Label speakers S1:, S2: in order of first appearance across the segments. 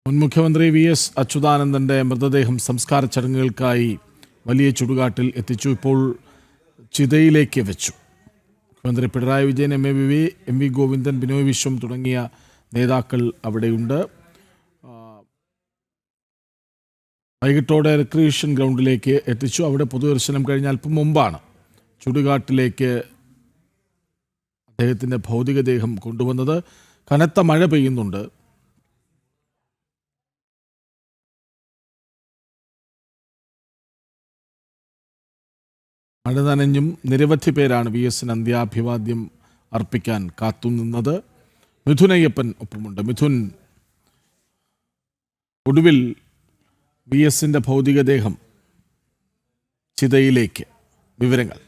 S1: മുൻ മുഖ്യമന്ത്രി VS അച്യുതാനന്ദന്റെ മൃതദേഹം സംസ്കാര ചടങ്ങുകൾക്കായി വലിയ ചുടുകാട്ടിൽ എത്തിച്ചു. ഇപ്പോൾ ചിതയിലേക്ക് വെച്ചു. മുഖ്യമന്ത്രി പിണറായി വിജയൻ, എം വി ഗോവിന്ദൻ, ബിനോയ് വിശ്വം തുടങ്ങിയ നേതാക്കൾ അവിടെയുണ്ട്. വൈകിട്ടോടെ റിക്രിയേഷൻ ഗ്രൗണ്ടിലേക്ക് എത്തിച്ചു. അവിടെ പൊതുദർശനം കഴിഞ്ഞ അല്പം മുമ്പാണ് ചുടുകാട്ടിലേക്ക് അദ്ദേഹത്തിൻ്റെ ഭൗതികദേഹം കൊണ്ടുവന്നത്. കനത്ത മഴ പെയ്യുന്നുണ്ട്. മഴ നനഞ്ഞും നിരവധി പേരാണ് VSന് അന്ത്യാഭിവാദ്യം അർപ്പിക്കാൻ കാത്തുനിന്നത്. മിഥുൻ അയ്യപ്പൻ ഒപ്പമുണ്ട്. മിഥുൻ, ഒടുവിൽ VSന്റെ ഭൗതികദേഹം ചിതയിലേക്ക്, വിവരങ്ങൾ?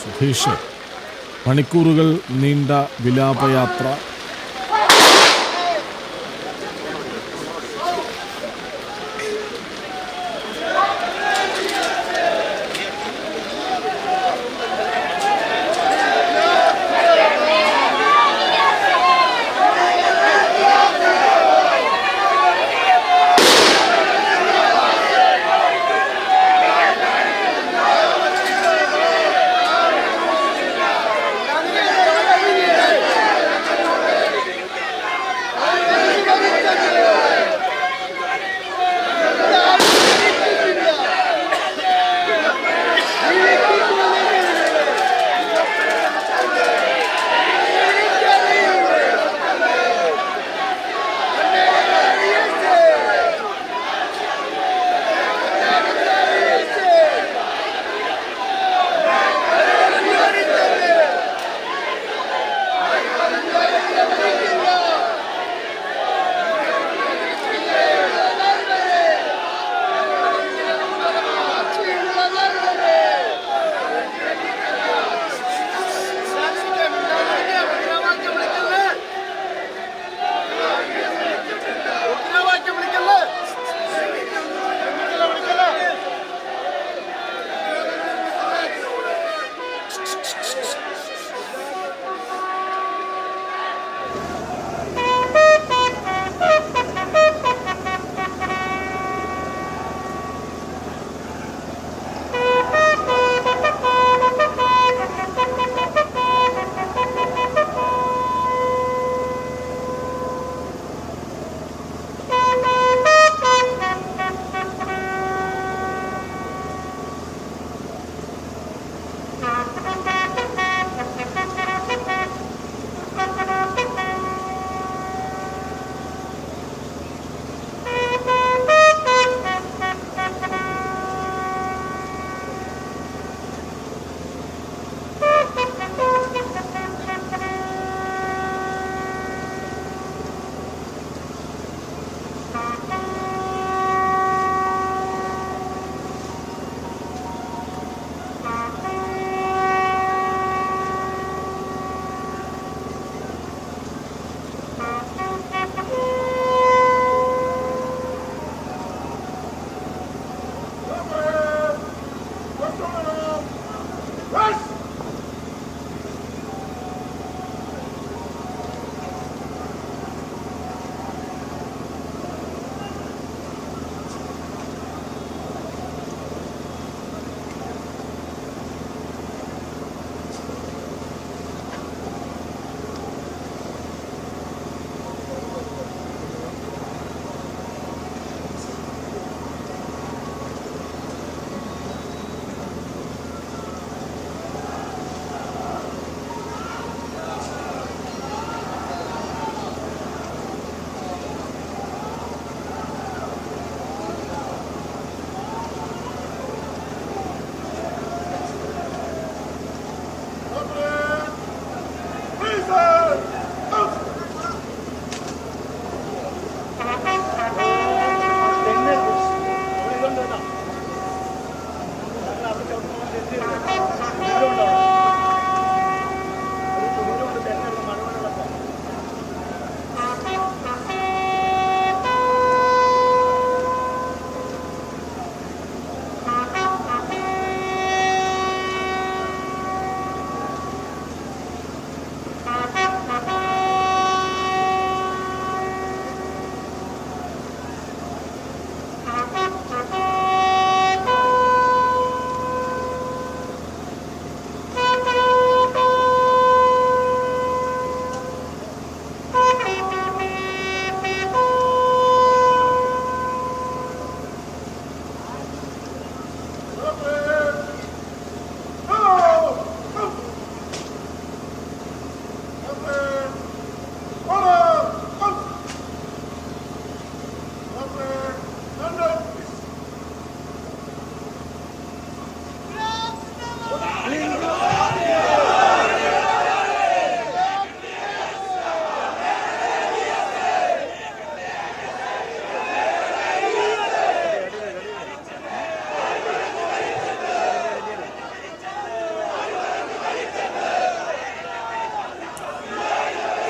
S1: സുധീഷ്, മണിക്കൂറുകൾ നീണ്ട വിലാപയാത്ര.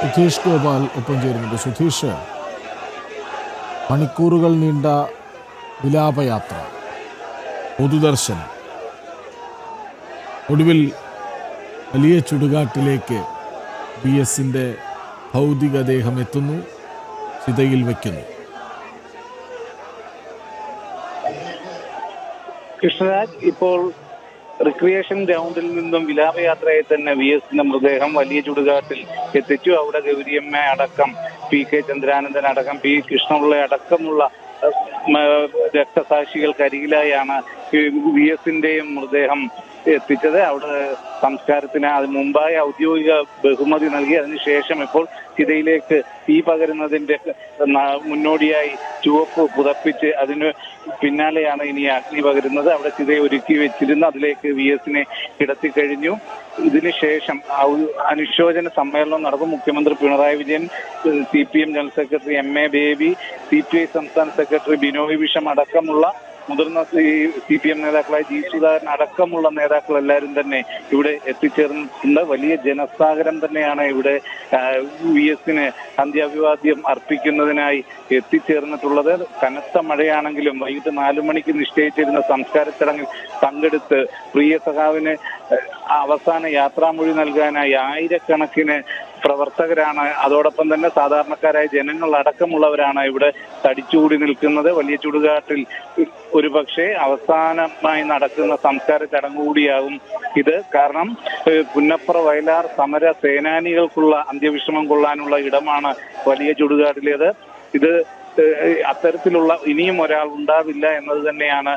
S1: സുധീഷ് ഗോപാൽ ഒപ്പം ചേരുന്നുണ്ട്. സുധീഷ്, മണിക്കൂറുകൾ നീണ്ട വിലാപയാത്ര, പൊതുദർശനം, ഒടുവിൽ വലിയ ചുടുകാട്ടിലേക്ക് VSന്റെ ഭൗതികദേഹം എത്തുന്നു, ചിതയിൽ വയ്ക്കുന്നു.
S2: കൃഷ്ണരാജ്, ഇപ്പോൾ റിക്രിയേഷൻ ഗ്രൗണ്ടിൽ നിന്നും വിലാപയാത്രയായി തന്നെ VSന്റെ മൃതദേഹം വലിയ ചുടുകാട്ടിൽ എത്തിച്ചു. അവിടെ ഗൗരിയമ്മ അടക്കം, PK ചന്ദ്രാനന്ദൻ അടക്കം, P കൃഷ്ണപിള്ള അടക്കമുള്ള രക്തസാക്ഷികൾക്കരികിലായാണ് VSന്റെയും മൃതദേഹം എത്തിച്ചത്. അവിടെ സംസ്കാരത്തിന് അത് മുമ്പായി ഔദ്യോഗിക ബഹുമതി നൽകി. അതിനുശേഷം ഇപ്പോൾ ചിതയിലേക്ക് തീ പകരുന്നതിന്റെ മുന്നോടിയായി ചുവപ്പ് പുതപ്പിച്ച് അതിന് പിന്നാലെയാണ് ഇനി അഗ്നി പകരുന്നത്. അവിടെ ചിതയെ ഒരുക്കി വെച്ചിരുന്നു, അതിലേക്ക് VSനെ കിടത്തിക്കഴിഞ്ഞു. ഇതിനുശേഷം അനുശോചന സമ്മേളനം നടക്കും. മുഖ്യമന്ത്രി Pinarayi Vijayan, CPM general secretary MA baby, CPI സംസ്ഥാന സെക്രട്ടറി ബിനോയ് വിശ്വം അടക്കമുള്ള മുതിർന്ന CPM നേതാക്കളായ G സുധാകരൻ അടക്കമുള്ള നേതാക്കൾ എല്ലാവരും തന്നെ ഇവിടെ എത്തിച്ചേർന്നിട്ടുണ്ട്. വലിയ ജനസാഗരം തന്നെയാണ് ഇവിടെ VSന് അന്ത്യാഭിവാദ്യം അർപ്പിക്കുന്നതിനായി എത്തിച്ചേർന്നിട്ടുള്ളത്. കനത്ത മഴയാണെങ്കിലും വൈകിട്ട് 4 മണിക്ക് നിശ്ചയിച്ചിരുന്ന സംസ്കാര ചടങ്ങിൽ പങ്കെടുത്ത് പ്രിയ സഖാവിന് അവസാന യാത്രാമൊഴി നൽകാനായി ആയിരക്കണക്കിന് പ്രവർത്തകരാണ്, അതോടൊപ്പം തന്നെ സാധാരണക്കാരായ ജനങ്ങൾ അടക്കമുള്ളവരാണ് ഇവിടെ തടിച്ചുകൂടി നിൽക്കുന്നത്. വലിയ ചുടുകാട്ടിൽ ഒരുപക്ഷെ അവസാനമായി നടക്കുന്ന സംസ്കാര ചടങ്ങ് കൂടിയാകും ഇത്. കാരണം പുന്നപ്ര വയലാർ സമര സേനാനികൾക്കുള്ള അന്ത്യവിശ്രമം കൊള്ളാനുള്ള ഇടമാണ് വലിയ ചുടുകാട്ടിലേത്. ഇത് അത്തരത്തിലുള്ള ഇനിയും ഒരാൾ ഉണ്ടാവില്ല എന്നത് തന്നെയാണ്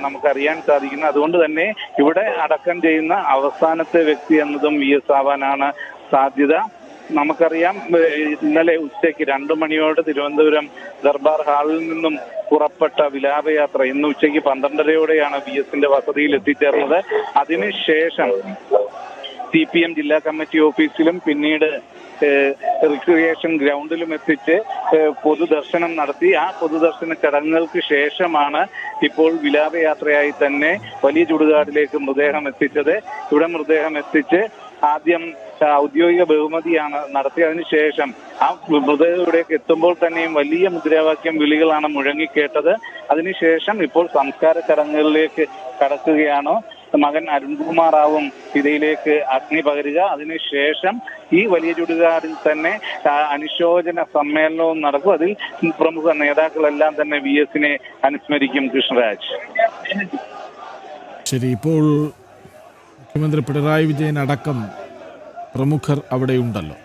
S2: നമുക്കറിയാൻ സാധിക്കുന്നത്. അതുകൊണ്ട് തന്നെ ഇവിടെ അടക്കം ചെയ്യുന്ന അവസാനത്തെ വ്യക്തി എന്നതും VS ആവാനാണ് സാധ്യത. നമുക്കറിയാം, ഇന്നലെ ഉച്ചയ്ക്ക് 2 മണിയോടെ തിരുവനന്തപുരം ദർബാർ ഹാളിൽ നിന്നും പുറപ്പെട്ട വിലാപയാത്ര ഇന്ന് ഉച്ചയ്ക്ക് 12:30യോടെയാണ് VSന്റെ വസതിയിൽ എത്തിച്ചേർന്നത്. അതിനുശേഷം CPM ജില്ലാ കമ്മിറ്റി ഓഫീസിലും പിന്നീട് റിക്രിയേഷൻ ഗ്രൗണ്ടിലും എത്തിച്ച് പൊതുദർശനം നടത്തി. ആ പൊതുദർശന ചടങ്ങുകൾക്ക് ശേഷമാണ് ഇപ്പോൾ വിലാപയാത്രയായി തന്നെ വലിയ ചുടുകാട്ടിലേക്ക് മൃതദേഹം എത്തിച്ചത്. ഇവിടെ മൃതദേഹം എത്തിച്ച് ആദ്യം ഔദ്യോഗിക ബഹുമതിയാണ് നടത്തി. അതിനുശേഷം ആ മൃതദേഹം ഇവിടേക്ക് എത്തുമ്പോൾ തന്നെയും വലിയ മുദ്രാവാക്യം വിളികളാണ് മുഴങ്ങിക്കേട്ടത്. അതിനുശേഷം ഇപ്പോൾ സംസ്കാര ചടങ്ങുകളിലേക്ക് കടക്കുകയാണ്. മകൻ അരുൺകുമാർ റാവും ചിതയിലേക്ക് അഗ്നി പകരുക. അതിനുശേഷം ഈ വലിയ ചുടുകാടിൽ തന്നെ അനുശോചന സമ്മേളനവും നടക്കും. അതിൽ പ്രമുഖ നേതാക്കളെല്ലാം തന്നെ VSനെ അനുസ്മരിക്കും. കൃഷ്ണരാജ്,
S1: ശരി. ഇപ്പോൾ മുഖ്യമന്ത്രി പിണറായി വിജയൻ അടക്കം പ്രമുഖർ അവിടെയുണ്ടല്ലോ.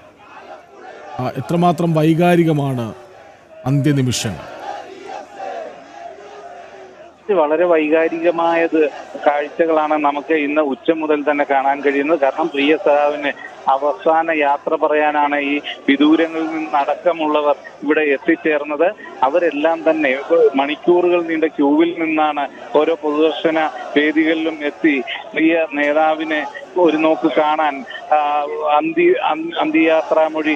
S1: എത്രമാത്രം വൈകാരികമാണ് അന്ത്യനിമിഷങ്ങൾ?
S2: വളരെ വൈകാരികമായത് കാഴ്ചകളാണ് നമുക്ക് ഇന്ന് ഉച്ച മുതൽ തന്നെ കാണാൻ കഴിയുന്നത്. കാരണം പ്രിയ സഖാവിന് അവസാന യാത്ര പറയാനാണ് ഈ വിദൂരങ്ങളിൽ നിന്നടക്കമുള്ളവർ ഇവിടെ എത്തിച്ചേർന്നത്. അവരെല്ലാം തന്നെ മണിക്കൂറുകൾ നീണ്ട ക്യൂവിൽ നിന്നാണ് ഓരോ പൊതുദർശന വേദികളിലും എത്തി പ്രിയ നേതാവിനെ ഒരു നോക്ക് കാണാൻ, അന്ത്യയാത്രാമൊഴി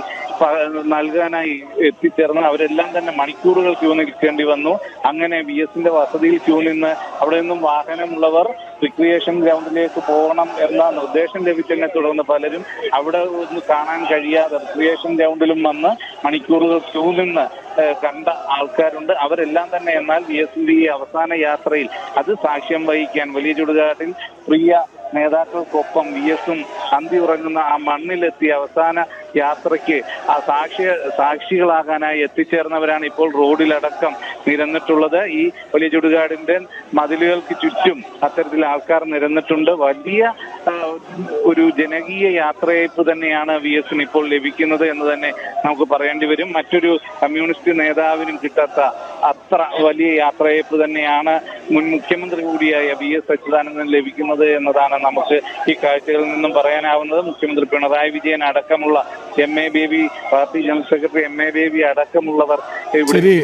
S2: നൽകാനായി എത്തിച്ചേർന്ന് അവരെല്ലാം തന്നെ മണിക്കൂറുകൾ ക്യൂ നിൽക്കേണ്ടി വന്നു. അങ്ങനെ VSന്റെ വസതിയിൽ ക്യൂ നിന്ന് അവിടെ നിന്നും വാഹനമുള്ളവർ റിക്രിയേഷൻ ഗ്രൗണ്ടിലേക്ക് പോകണം എന്ന നിർദ്ദേശം ലഭിച്ചതിനെ തുടർന്ന് പലരും അവിടെ ഒന്ന് കാണാൻ കഴിയാതെ റിക്രിയേഷൻ ഗ്രൗണ്ടിലും വന്ന് മണിക്കൂറുകൾ ക്യൂ നിന്ന് കണ്ട ആൾക്കാരുണ്ട്. അവരെല്ലാം തന്നെ എന്നാൽ VSന്റെ ഈ അവസാന യാത്രയിൽ അത് സാക്ഷ്യം വഹിക്കാൻ വലിയ ചുടുകാട്ടിൽ പ്രിയ നേതാക്കൾക്കൊപ്പം VSും അന്തി ഉറങ്ങുന്ന ആ മണ്ണിലെത്തിയ അവസാന യാത്രയ്ക്ക് ആ സാക്ഷികളാകാനായി എത്തിച്ചേർന്നവരാണ് ഇപ്പോൾ റോഡിലടക്കം നിരന്നിട്ടുള്ളത്. ഈ വലിയ ചുടുകാടിന്റെ മതിലുകൾക്ക് ചുറ്റും അത്തരത്തിൽ ആൾക്കാർ നിരന്നിട്ടുണ്ട്. വലിയ ഒരു ജനകീയ യാത്രയയപ്പ് തന്നെയാണ് VSന് ഇപ്പോൾ ലഭിക്കുന്നത് എന്ന് തന്നെ നമുക്ക് പറയേണ്ടി വരും. മറ്റൊരു കമ്മ്യൂണിസ്റ്റ് നേതാവിനും കിട്ടാത്ത അത്ര വലിയ യാത്രയയപ്പ് തന്നെയാണ് മുൻ മുഖ്യമന്ത്രി കൂടിയായ VS അച്യുതാനന്ദന് ലഭിക്കുന്നത് എന്നതാണ് നമുക്ക് ഈ കാഴ്ചകളിൽ നിന്നും പറയാനാവുന്നത്. മുഖ്യമന്ത്രി പിണറായി വിജയൻ അടക്കമുള്ള MA baby, party general secretary MA baby അടക്കമുള്ളവർ ഇവിടെ